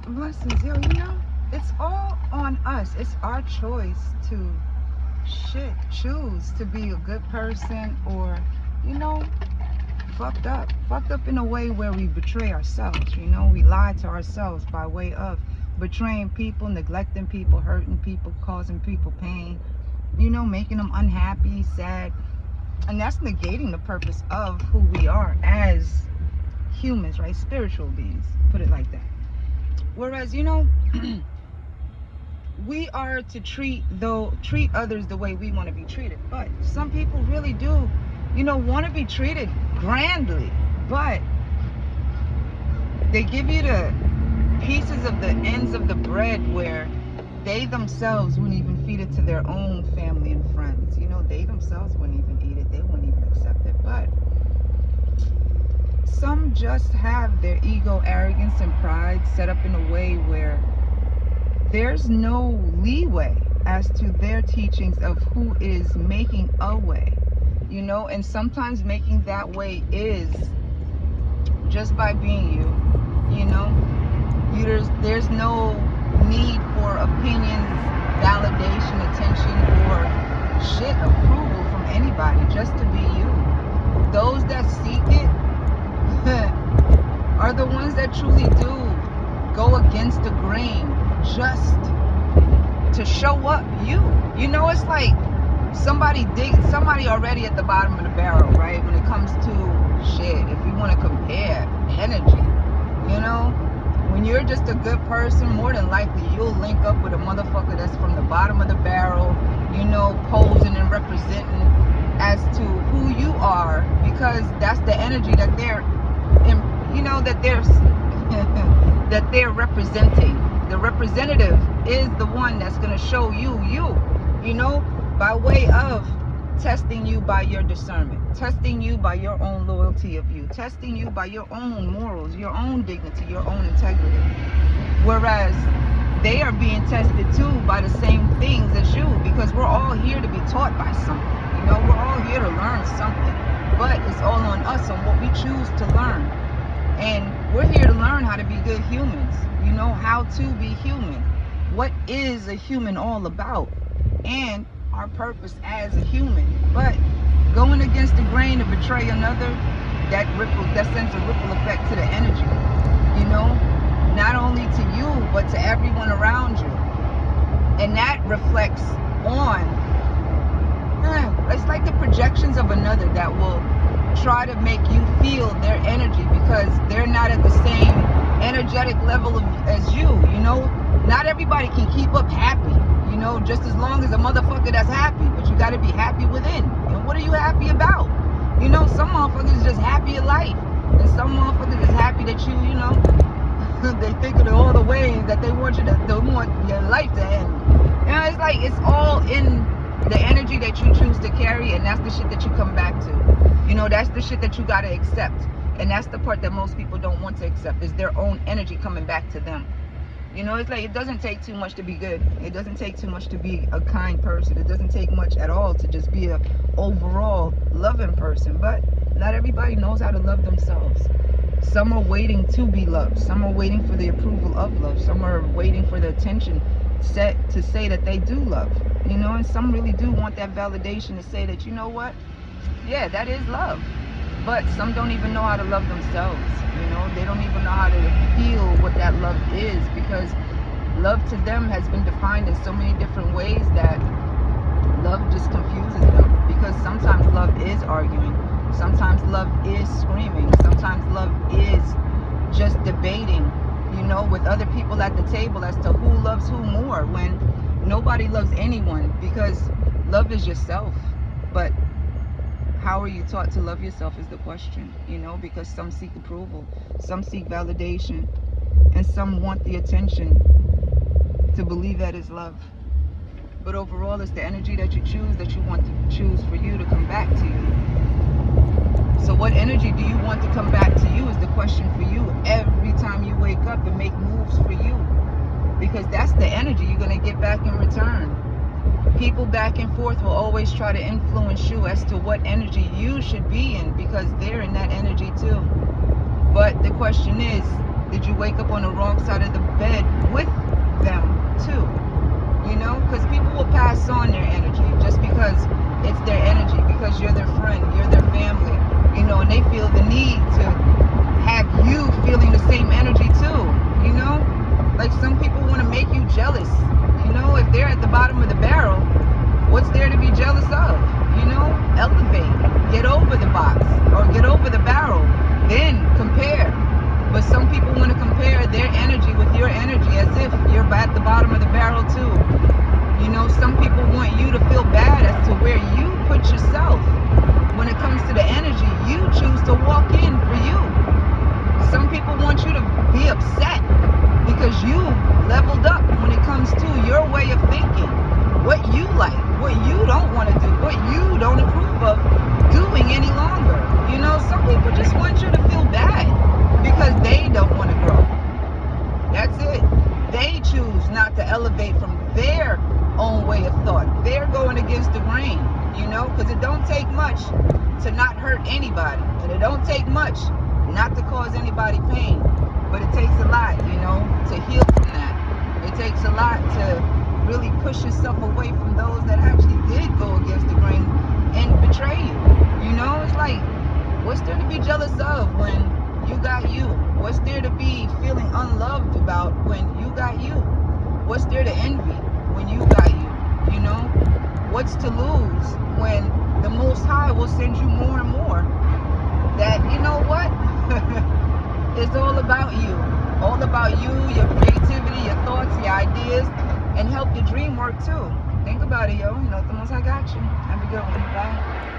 Blessings, yo, you know, it's all on us. It's our choice to choose to be a good person or, you know, fucked up. Fucked up in a way where we betray ourselves, you know, we lie to ourselves by way of betraying people, neglecting people, hurting people, causing people pain, you know, making them unhappy, sad. And that's negating the purpose of who we are as humans, right? Spiritual beings, put it like that. Whereas, you know, we are to treat others the way we want to be treated. But some people really do, you know, want to be treated grandly, but they give you the pieces of the ends of the bread where they themselves wouldn't even feed it to their own family and friends. You know, they themselves wouldn't even eat it. They wouldn't even accept it. But some just have their ego, arrogance, and pride set up in a way where there's no leeway as to their teachings of who is making a way, you know. And sometimes making that way is just by being you, you know. There's no need for opinions, validation, attention, or shit approval from anybody, just to be you. Those that seek it are the ones that truly do go against the grain just to show up you know. It's like somebody already at the bottom of the barrel, right? When it comes to shit, if you want to compare energy, you know, when you're just a good person, more than likely you'll link up with a motherfucker that's from the bottom of the barrel, you know, posing and representing as to who you are, because that's the energy that they're in, you know, that they're that they're representing. The representative is the one that's going to show you know, by way of testing you by your discernment, testing you by your own loyalty of you, testing you by your own morals, your own dignity, your own integrity. Whereas they are being tested too by the same things as you, because we're all here to be taught by something. You know, we're all here to learn something, but it's all on us on what we choose to learn. And we're here to learn how to be good humans, you know, how to be human. What is a human all about? And our purpose as a human. But going against the grain to betray another, that sends a ripple effect to the energy, you know, not only to you, but to everyone around you. And that reflects on, it's like the projections of another that will try to make you feel their energy, because they're not at the same energetic level as you, you know. Not everybody can keep up happy, you know, just as long as a motherfucker that's happy, but you got to be happy within. And what are you happy about? You know, some motherfuckers just happy in life, and some motherfuckers just happy that you know, they think of all the ways that they want want your life to end. You know, it's like it's all in the energy that you choose to carry, and that's the shit that you come back to. You know, that's the shit that you got to accept. And that's the part that most people don't want to accept, is their own energy coming back to them. You know, it's like it doesn't take too much to be good. It doesn't take too much to be a kind person. It doesn't take much at all to just be a overall loving person. But not everybody knows how to love themselves. Some are waiting to be loved. Some are waiting for the approval of love. Some are waiting for the attention set to say that they do love. You know, and some really do want that validation to say that, you know what? Yeah, that is love. But some don't even know how to love themselves. You know, they don't even know how to feel what that love is, because love to them has been defined in so many different ways that love just confuses them. Because sometimes love is arguing, sometimes love is screaming, sometimes love is just debating, you know, with other people at the table as to who loves who more, when nobody loves anyone, because love is yourself. But how are you taught to love yourself is the question, you know, because some seek approval, some seek validation, and some want the attention to believe that is love. But overall, it's the energy that you choose, that you want to choose for you to come back to you. So what energy do you want to come back to you is the question for you every time you wake up and make moves for you. Because that's the energy you're going to get back in return. People back and forth will always try to influence you as to what energy you should be in, because they're in that energy too. But the question is, did you wake up on the wrong side of the bed don't approve of doing any longer. You know, some people just want you to feel bad because they don't want to grow. That's it. They choose not to elevate from their own way of thought. They're going against the grain, you know, because it don't take much to not hurt anybody, and it don't take much not to cause anybody pain, but it takes a lot, you know, to heal from that. It takes a lot to really push yourself away from those that actually did go against the grain and betray you. You know, it's like, what's there to be jealous of when you got you? What's there to be feeling unloved about when you got you? What's there to envy when you got you? You know, what's to lose when the Most High will send you more and more? That, you know what? It's all about you. All about you, your creativity, your thoughts, your ideas, and help your dream work too. Think about it, yo. You know, the Most High got you. Have a good one. Bye.